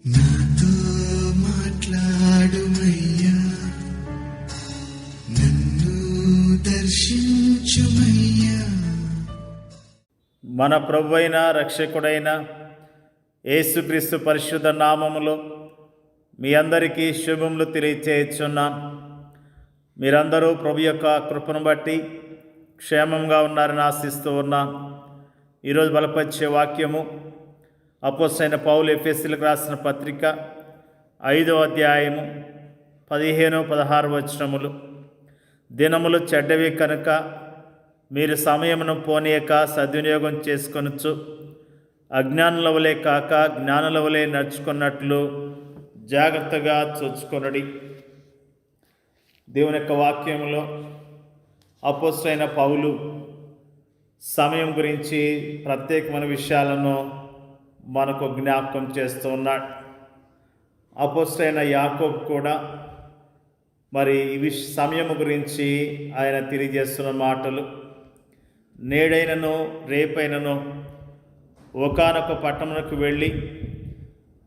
నాతో మాట్లాడుమయ్యా, నన్ను దర్శించుమయ్యా. మన ప్రభువైన రక్షకుడైన యేసుక్రీస్తు పరిశుద్ధ నామములో మీ అందరికీ శుభములు తెలియచేయుచున్నాను. మీరందరూ ప్రభు యొక్క కృపను బట్టి క్షేమంగా ఉన్నారని ఆశిస్తూ ఉన్నాను. ఈరోజు బలపరిచే వాక్యము అపోస్తలుడైన పౌలు ఎఫెసీయులకు రాసిన పత్రిక 5వ అధ్యాయము 15-16 వచనములు. దినములు చెడ్డవి కనుక మీరు సమయమును పోనీయక సద్వినియోగం చేసుకొనొచ్చు. అజ్ఞానుల వలె కాక జ్ఞానుల వలె నడుచుకున్నట్లు జాగ్రత్తగా చూచుకొనుడి. దేవుని యొక్క వాక్యంలో అపోస్తలుడైన పౌలు సమయం గురించి ప్రత్యేకమైన విషయాలను మనకు జ్ఞాపకం చేస్తూ ఉన్నాడు. అపోస్తలుడైన యాకోబు కూడా మరి ఈ సమయం గురించి ఆయన తెలియజేస్తున్న మాటలు, నేడైనను రేపైనను ఒకానొక పట్టణమునకు వెళ్ళి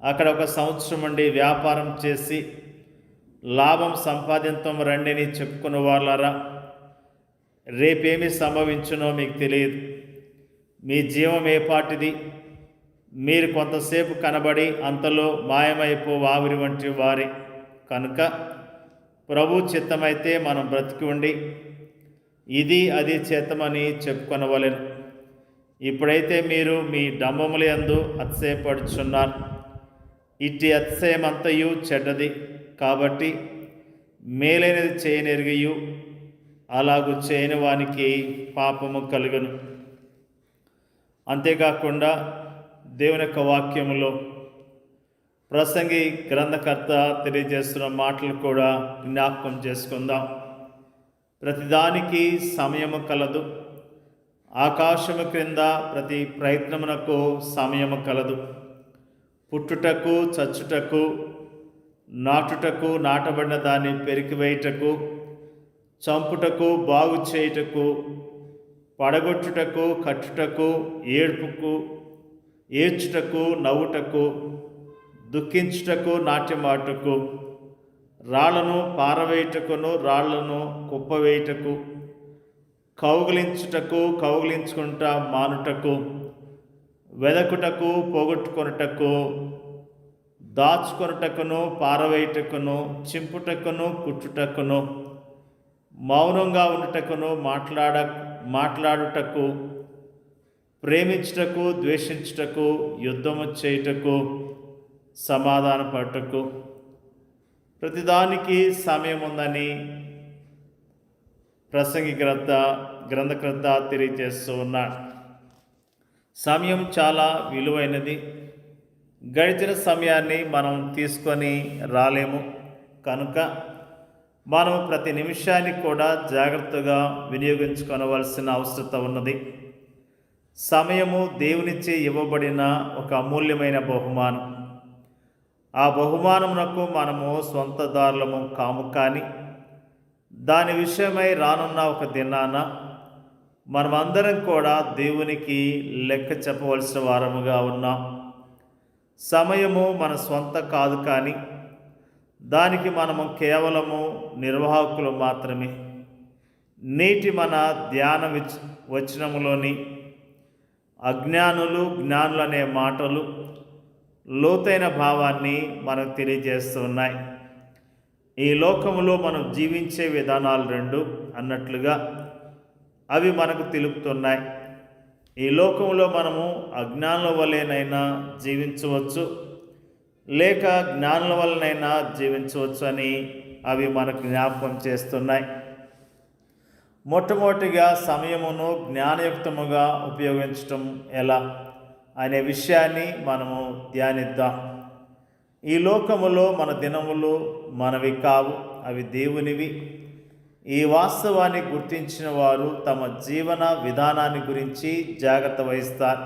అక్కడ 1 సంవత్సరం నుండి వ్యాపారం చేసి లాభం సంపాదించడం రండిని చెప్పుకున్న వాళ్ళారా, రేపేమి సంభవించునో మీకు తెలియదు. మీ జీవం ఏపాటిది? మీరు కొంతసేపు కనబడి అంతలో మాయమైపో ఆవిరి వంటి వారే కనుక ప్రభు చిత్తమైతే మనం బ్రతికి ఉండి ఇది అది చేతమని చెప్పుకొనవలెను. ఇప్పుడైతే మీరు మీ డంబముల యందు అతిశయపడుచున్నారు. ఇట్టి అతిశయమంతయు చెడ్డది. కాబట్టి మేలైనది చేయనెరిగియు అలాగూ చేయని వానికి పాపము కలుగును. అంతేకాకుండా దేవుని యొక్క వాక్యములో ప్రసంగి గ్రంథకర్త తెలియజేస్తున్న మాటలు కూడా జ్ఞాపకం చేసుకుందాం. ప్రతిదానికి సమయము కలదు. ఆకాశము క్రింద ప్రతి ప్రయత్నమునకు సమయము కలదు. పుట్టుటకు, చచ్చుటకు, నాటుటకు, నాటబడిన దాన్ని పెరికివేయుటకు, చంపుటకు, బాగు చేయుటకు, పడగొట్టుటకు, కట్టుటకు, ఏడ్చుటకు, నవ్వుటకు, దుఃఖించుటకు, నాట్యమాటుకు, రాళ్లను పారవేయుటకును, రాళ్లను కుప్పవేయుటకు, కౌగిలించుటకు, కౌగిలించుకుంటా మానుటకు, వెదకుటకు, పోగొట్టుకొనుటకు, దాచుకొనుటకును, పారవేయుటకును, చింపుటకును, కుట్టుటకును, మౌనంగా ఉండుటకును, మాట్లాడుటకు, ప్రేమించుటకు, ద్వేషించుటకు, యుద్ధము చేయుటకు, సమాధానపడుటకు, ప్రతిదానికి సమయం ఉందని ప్రసంగి గ్రంథకర్త తెలియజేస్తూ ఉన్నాడు. సమయం చాలా విలువైనది. గడిచిన సమయాన్ని మనం తీసుకొని రాలేము కనుక మనం ప్రతి నిమిషాన్ని కూడా జాగ్రత్తగా వినియోగించుకోవలసిన అవసరం ఉన్నది. సమయము దేవునిచే ఇవ్వబడిన ఒక అమూల్యమైన బహుమానం. ఆ బహుమానమునకు మనము స్వంతదారులము కాము, కానీ దాని విషయమై రానున్న ఒక దినాన మనమందరం కూడా దేవునికి లెక్క చెప్పవలసిన వారముగా ఉన్నాం. సమయము మన స్వంత కాదు, కానీ దానికి మనము కేవలము నిర్వాహకులు మాత్రమే. నేటి మన ధ్యాన వచనములోని అజ్ఞానులు, జ్ఞానులు అనే మాటలు లోతైన భావాన్ని మనకు తెలియజేస్తున్నాయి. ఈ లోకములో మనం జీవించే విధానాలు 2 అన్నట్లుగా అవి మనకు తెలుపుతున్నాయి. ఈ లోకంలో మనము అజ్ఞానుల వలెనైనా జీవించవచ్చు, లేక జ్ఞానుల వలనైనా జీవించవచ్చు అని అవి మనకు జ్ఞాపకం చేస్తున్నాయి. మొట్టమొదటిగా సమయమును జ్ఞానయుక్తముగా ఉపయోగించటం ఎలా అనే విషయాన్ని మనము ధ్యానిద్దాం. ఈ లోకములో మన దినములు మనవి కావు, అవి దేవునివి. ఈ వాస్తవాన్ని గుర్తించిన వారు తమ జీవన విధానాన్ని గురించి జాగ్రత్త వహిస్తారు.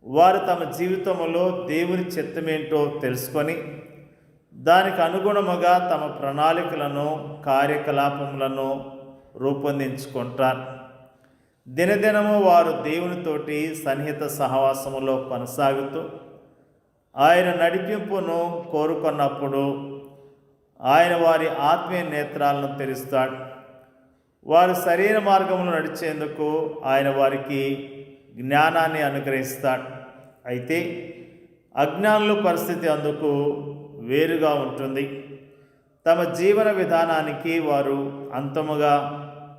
వారు తమ జీవితంలో దేవుని చిత్తమేంటో తెలుసుకొని దానికి అనుగుణముగా తమ ప్రణాళికలను, కార్యకలాపములను రూపొందించుకుంటారు. దినదినము వారు దేవునితోటి సన్నిహిత సహవాసములో కొనసాగుతూ ఆయన నడిపింపును కోరుకున్నప్పుడు ఆయన వారి ఆత్మీయ నేత్రాలను తెరుస్తాడు. వారు సరైన మార్గంలో నడిచేందుకు ఆయన వారికి జ్ఞానాన్ని అనుగ్రహిస్తాడు. అయితే అజ్ఞానుల పరిస్థితి అందుకు వేరుగా ఉంటుంది. తమ జీవన విధానానికి వారు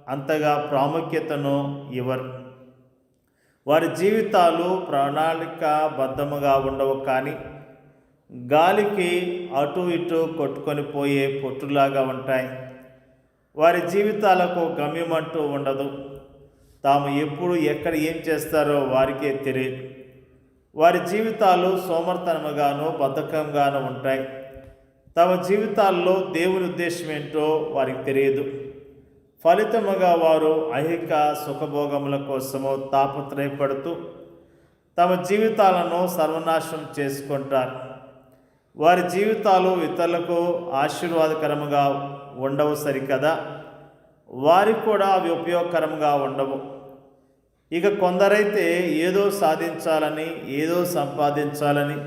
అంతగా ప్రాముఖ్యతను ఇవ్వరు. వారి జీవితాలు ప్రణాళికాబద్ధముగా ఉండవు, కానీ గాలికి అటు ఇటు కొట్టుకొని పోయే పొట్టులాగా ఉంటాయి. వారి జీవితాలకు గమ్యమంటూ ఉండదు. తాము ఎప్పుడు ఎక్కడ ఏం చేస్తారో వారికే తెలియదు. వారి జీవితాలు సోమర్తనముగాను బద్ధకంగాను ఉంటాయి. తమ జీవితాల్లో దేవుని ఉద్దేశం ఏంటో వారికి తెలియదు. ఫలితముగా వారు ఐహిక సుఖభోగముల కోసము తాపత్రయపడుతూ తమ జీవితాలను సర్వనాశనం చేసుకుంటారు. వారి జీవితాలు ఇతరులకు ఆశీర్వాదకరముగా ఉండవు సరికదా, వారికి కూడా అవి ఉపయోగకరంగా ఉండవు. ఇక కొందరైతే ఏదో సాధించాలని, ఏదో సంపాదించాలని,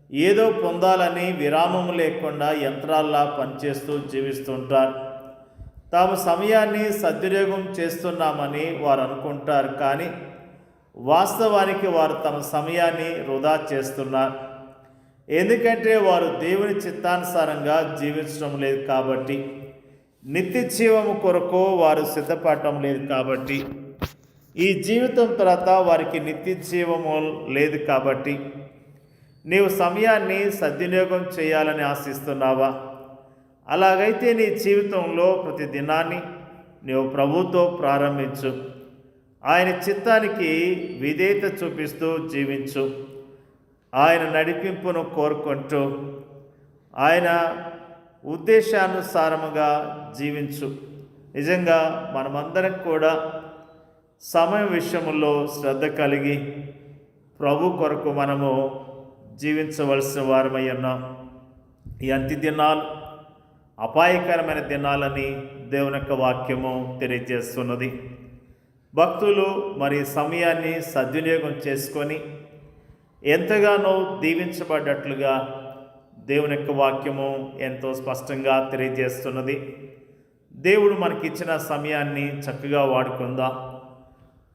ఏదో పొందాలని విరామం లేకుండా యంత్రాల్లా పనిచేస్తూ జీవిస్తుంటారు. తాము సమయాన్ని సద్వినియోగం చేస్తున్నామని వారు అనుకుంటారు, కానీ వాస్తవానికి వారు తమ సమయాన్ని వృధా చేస్తున్నారు. ఎందుకంటే వారు దేవుని చిత్తానుసారంగా జీవించడం లేదు కాబట్టి, నిత్య జీవము కొరకు వారు సిద్ధపడటం లేదు కాబట్టి, ఈ జీవితం తర్వాత వారికి నిత్య జీవము లేదు కాబట్టి, నీవు సమయాన్ని సద్వినియోగం చేయాలని ఆశిస్తున్నావా? అలాగైతే నీ జీవితంలో ప్రతి దినాన్ని నీవు ప్రభువుతో ప్రారంభించు. ఆయన చిత్తానికి విధేయత చూపిస్తూ జీవించు. ఆయన నడిపింపును కోరుకుంటూ ఆయన ఉద్దేశానుసారముగా జీవించు. నిజంగా మనమందరం కూడా సమయం విషయంలో శ్రద్ధ కలిగి ప్రభు కొరకు మనము జీవించవలసిన వారమై ఉన్నాం. ఈ అంత్య దినాలు అపాయకరమైన దినాలని దేవుని యొక్క వాక్యము తెలియజేస్తున్నది. భక్తులు మరి సమయాన్ని సద్వినియోగం చేసుకొని ఎంతగానో దీవించబడ్డట్లుగా దేవుని యొక్క వాక్యము ఎంతో స్పష్టంగా తెలియజేస్తున్నది. దేవుడు మనకిచ్చిన సమయాన్ని చక్కగా వాడుకుందాం,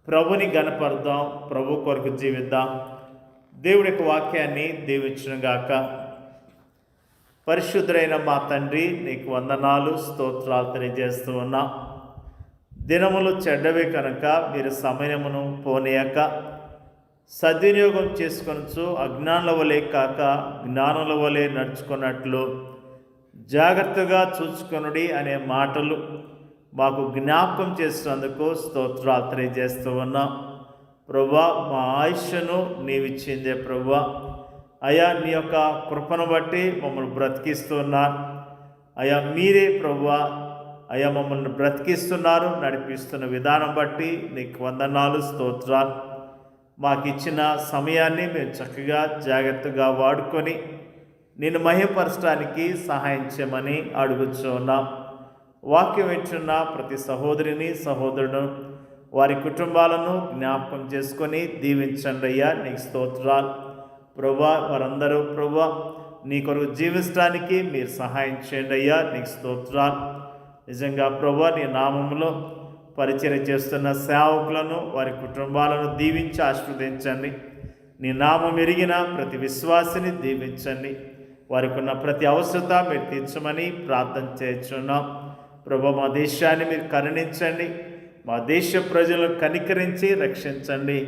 ప్రభుని గణపరుద్దాం, ప్రభు కొరకు జీవిద్దాం. దేవుడి యొక్క వాక్యాన్ని దీవించునుగాక. పరిశుద్ధుడైన మా తండ్రి, నీకు వందనాలు, స్తోత్రాలు తెలియజేస్తూ ఉన్నా. దినములు చెడ్డవే కనుక మీరు సమయమును పోనీయక సద్వినియోగం చేసుకొనచ్చు, అజ్ఞానుల వలె కాక జ్ఞానుల వలె నడుచుకున్నట్లు జాగ్రత్తగా చూసుకొనుడి అనే మాటలు మాకు జ్ఞాపకం చేసినందుకు స్తోత్రాలు తెలియజేస్తూ ఉన్నాం. ప్రభువా, మా ఆయుష్ను నీవిచ్చిందే ప్రభువా. అయా, నీ యొక్క కృపను బట్టి మమ్మల్ని బ్రతికిస్తున్నారు. అయా, మీరే ప్రభువా అయా మమ్మల్ని బ్రతికిస్తున్నారు. నడిపిస్తున్న విధానం బట్టి నీకు వందనాలు, స్తోత్రాలు. మాకు ఇచ్చిన సమయాన్ని మేము చక్కగా జాగ్రత్తగా వాడుకొని నిన్ను మహిమపరచడానికి సహాయం చేయమని అడుగుచున్నాం. వాక్యం వింటున్న ప్రతి సహోదరిని, సహోదరుడు, వారి కుటుంబాలను జ్ఞాపకం చేసుకొని దీవించండి అయ్యా. నీకు స్తోత్రాలు ప్రభువా. వారందరూ ప్రభువా నీ కొరకు జీవించడానికి మీరు సహాయం చేయండి అయ్యా. నీకు స్తోత్రాలు. నిజంగా ప్రభువా, నీ నామములో పరిచర్య చేస్తున్న సేవకులను, వారి కుటుంబాలను దీవించి ఆశీర్వదించండి. నీ నామం ఎరిగిన ప్రతి విశ్వాసిని దీవించండి. వారికి ఉన్న ప్రతి అవసరత మీరు తీర్చమని ప్రార్థన చేస్తున్నాం. ప్రభువా, మా దేశాన్ని మీరు కరుణించండి. మా దేశ ప్రజలను కనికరించి రక్షించండి,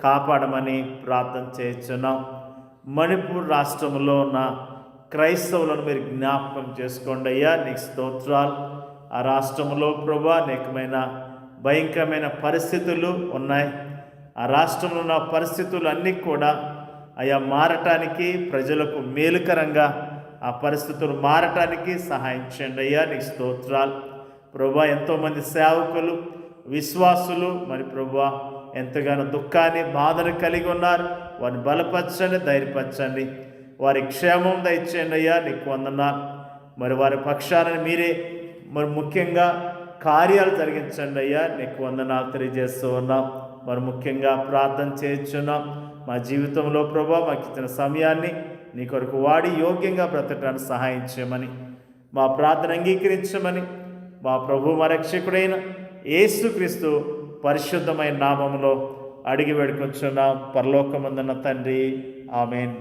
కాపాడమని ప్రార్థన చేస్తున్నాం. మణిపూర్ రాష్ట్రంలో ఉన్న క్రైస్తవులను మీరు జ్ఞాపకం చేసుకోండి అయ్యా. నీకు స్తోత్రాలు. ఆ రాష్ట్రంలో ప్రభువా అనేకమైన భయంకరమైన పరిస్థితులు ఉన్నాయి. ఆ రాష్ట్రంలో ఉన్న పరిస్థితులు అన్నీ కూడా అయా మారటానికి, ప్రజలకు మేలుకరంగా ఆ పరిస్థితులు మారటానికి సహాయం చేయండి అయ్యా. నీకు స్తోత్రాలు ప్రభువా. ఎంతోమంది సేవకులు, విశ్వాసులు మరి ప్రభువా ఎంతగానో దుఃఖాన్ని, బాధను కలిగి ఉన్నారు. వారిని బలపరచండి, ధైర్యపరచండి, వారి క్షేమం దయచేయండి అయ్యా. నీకు వందనాలు. మరి వారి పక్షాలను మీరే మరి ముఖ్యంగా కార్యాలు జరిగించండి అయ్యా. నీకు వందనాలు తెలియజేస్తూ ఉన్నాం. మరి ముఖ్యంగా ప్రార్థన చేయించున్నాం. మా జీవితంలో ప్రభువా మాకు ఇచ్చిన సమయాన్ని నీ కొరకు వాడి యోగ్యంగా బ్రతకడానికి సహాయం చేయమని, మా ప్రార్థన అంగీకరించమని మా ప్రభు మా రక్షకుడైన యేసుక్రీస్తు పరిశుద్ధమైన నామములో అడిగి వేడుకొంచున్నాం పరలోకమందున్న తండ్రి. ఆమేన్.